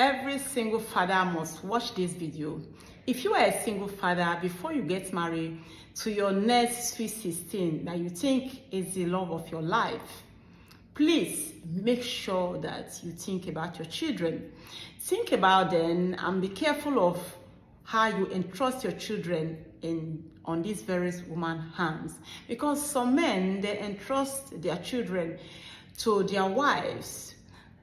Every single father must watch this video. If you are a single father, before you get married to your next sweet 16 that you think is the love of your life, please make sure that you think about your children. Think about them and be careful of how you entrust your children on these various women's hands. Because some men, they entrust their children to their wives,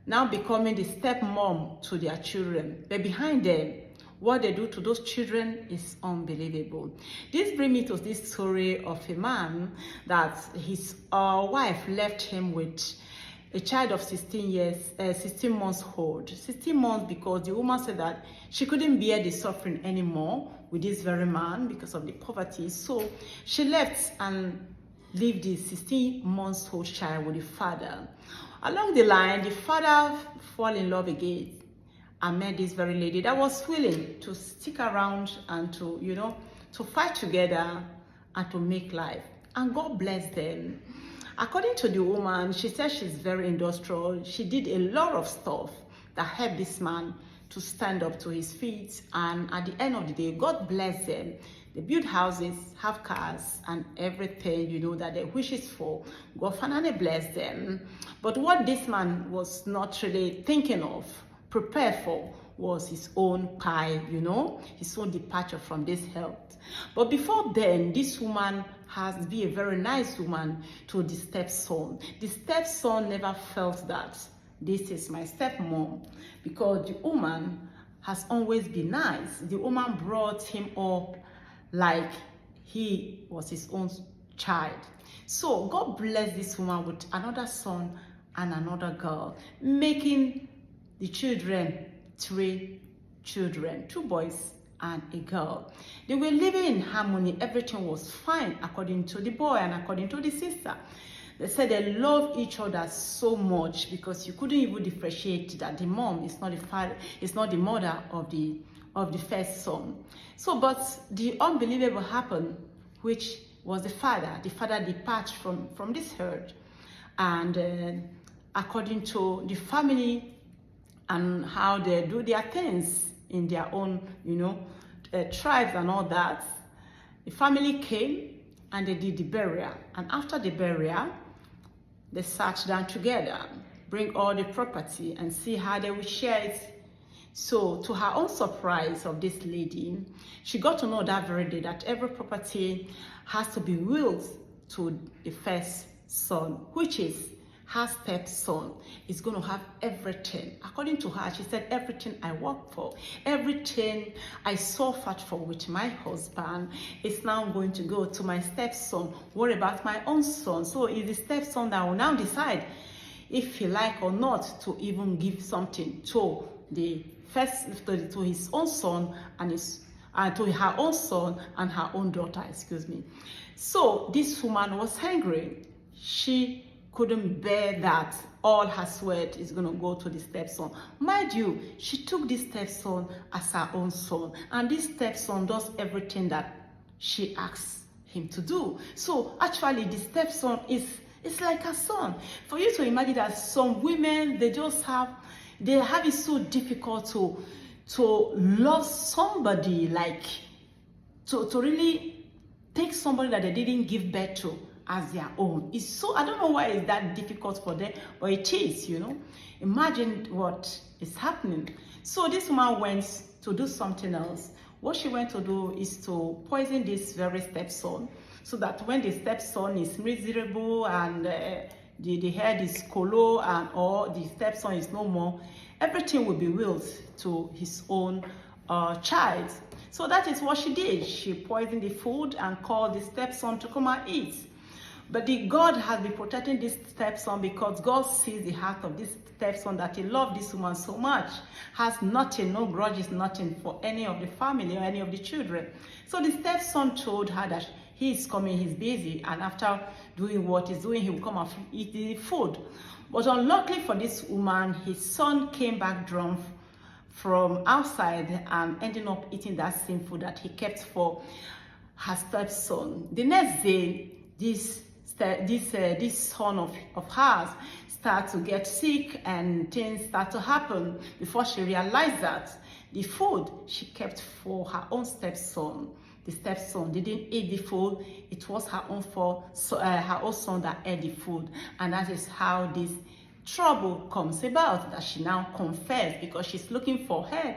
now becoming the stepmom to their children. But behind them, what they do to those children is unbelievable. This brings me to this story of a man that his wife left him with a child of 16 months old. 16 months because the woman said that she couldn't bear the suffering anymore with this very man because of the poverty. So she left and leave the 16 months old child with the father. Along the line, the father fell in love again and met this very lady that was willing to stick around and to fight together and to make life. And God bless them. According to the woman, she said she's very industrial. She did a lot of stuff that helped this man to stand up to his feet. And at the end of the day, God bless them. They build houses, have cars, and everything, that they wishes for. God finally bless them. But what this man was not really thinking of, prepared for, was his own kpai, his own departure from this health. But before then, this woman has been a very nice woman to the stepson. The stepson never felt that this is my stepmom, because the woman has always been nice. The woman brought him up like he was his own child. So God bless this woman with another son and another girl, making the children 3 children, 2 boys and a girl. They were living in harmony. Everything was fine according to the boy and according to the sister. They said they love each other so much because you couldn't even differentiate that the mom is not the father, is not the mother of the first son. So, but the unbelievable happened, which was the father. The father departed from this herd, and according to the family and how they do their things in their own, tribes and all that, the family came and they did the burial. And after the burial, they sat down together, bring all the property and see how they will share it. So to her own surprise of this lady, she got to know that very day that every property has to be willed to the first son, which is her stepson. Is going to have everything. According to her, she said, everything I worked for, everything I suffered for with my husband is now going to go to my stepson. What about my own son? So it's the stepson that will now decide if he like or not to even give something to the first, to his own son and to her own son and her own daughter, excuse me. So this woman was angry. She couldn't bear that all her sweat is going to go to the stepson. Mind you, she took this stepson as her own son, and this stepson does everything that she asks him to do. So actually the stepson is like a son. For you to imagine that some women, they have it so difficult to love somebody, like to really take somebody that they didn't give birth to as their own. It's so, I don't know why it's that difficult for them, but it is, Imagine what is happening. So this woman went to do something else. What she went to do is to poison this very stepson, so that when the stepson is miserable and the head is colo or the stepson is no more, everything will be willed to his own child. So that is what she did. She poisoned the food and called the stepson to come and eat. But God has been protecting this stepson, because God sees the heart of this stepson, that he loved this woman so much, has nothing, no grudges, nothing for any of the family or any of the children. So the stepson told her that he is coming, he's busy, and after doing what he's doing, he will come and eat the food. But unluckily for this woman, his son came back drunk from outside and ended up eating that same food that he kept for her stepson. The next day, this son of hers start to get sick and things start to happen. Before she realized that the food she kept for her own stepson, the stepson didn't eat the food. It was her own her own son that ate the food, and that is how this trouble comes about, that she now confessed, because she's looking for help.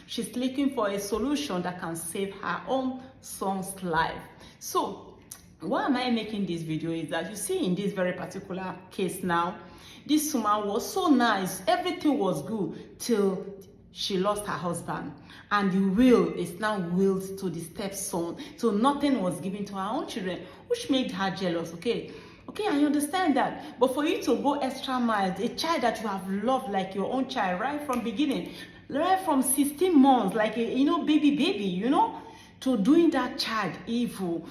She's looking for a solution that can save her own son's life. So why am I making this video is that you see in this very particular case now, this woman was so nice, everything was good till she lost her husband, and the will is now willed to the stepson, so nothing was given to her own children, which made her jealous. Okay, I understand that, but for you to go extra miles, a child that you have loved like your own child right from beginning, right from 16 months, like a baby, to doing that child evil,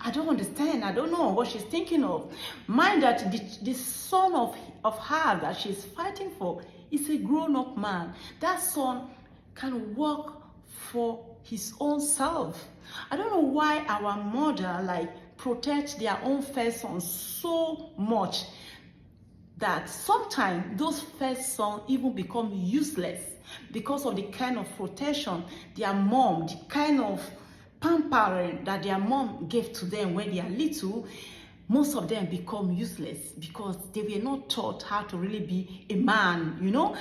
I don't understand. I don't know what she's thinking of. Mind that the son of her that she's fighting for is a grown-up man. That son can work for his own self. I don't know why our mother protect their own first son so much that sometimes those first sons even become useless because of the kind of protection their mom, the kind of pampering that their mom gave to them when they are little. Most of them become useless because they were not taught how to really be a man,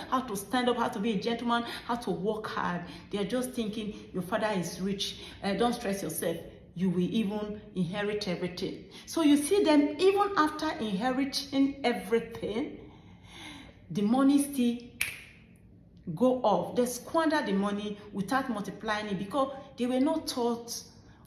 how to stand up, how to be a gentleman, how to work hard. They are just thinking, your father is rich, don't stress yourself, you will even inherit everything. So you see them, even after inheriting everything, the money still go off. They squander the money without multiplying it because they were not taught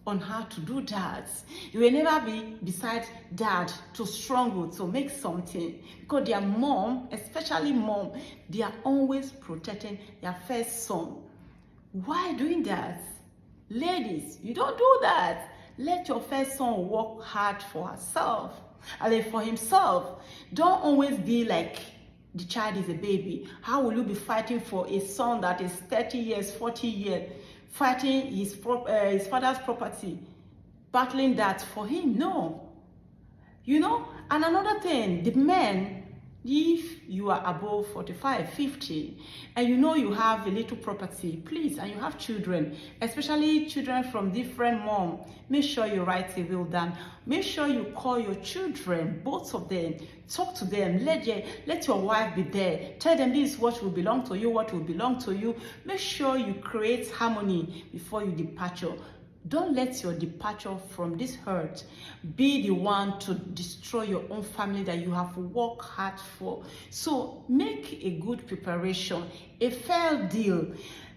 on how to do that. You will never be beside dad to struggle to make something, because their mom, especially mom, they are always protecting their first son. Why doing that? Ladies, you don't do that. Let your first son work hard for herself, for himself. Don't always be like the child is a baby. How will you be fighting for a son that is 30 years, 40 years, fighting his father's property, battling that for him? No. And another thing, the men, if you are above 45, 50, and you have a little property, please, and you have children, especially children from different moms, make sure you write a will down. Make sure you call your children, both of them, talk to them, let your wife be there. Tell them this is what will belong to you, what will belong to you. Make sure you create harmony before your departure. Don't let your departure from this hurt be the one to destroy your own family that you have worked hard for. So make a good preparation, a fair deal,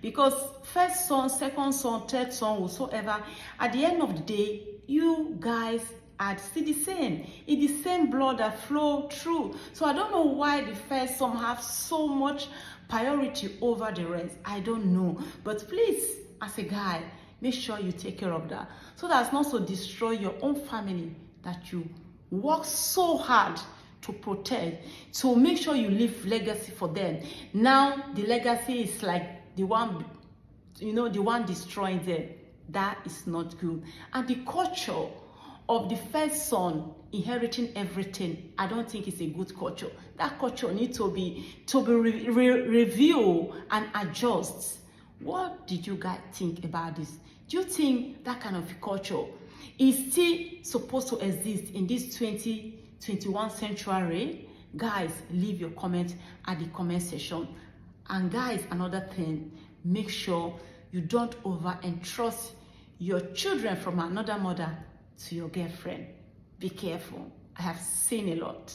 because first son, second son, third son, whatsoever, at the end of the day, you guys are still the same. It's the same blood that flow through. So I don't know why the first son have so much priority over the rest. I don't know. But please, as a guy, make sure you take care of that, so that's not to destroy your own family that you work so hard to protect, to make sure you leave legacy for them. Now the legacy is like the one destroying them. That is not good. And the culture of the first son inheriting everything, I don't think it's a good culture. That culture needs to be reviewed and adjust. What did you guys think about this? Do you think that kind of culture is still supposed to exist in this 2021 century? Guys, leave your comment at the comment section. And guys, another thing, make sure you don't entrust your children from another mother to your girlfriend. Be careful. I have seen a lot.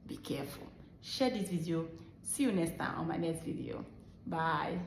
Be careful. Share this video. See you next time on my next video. Bye.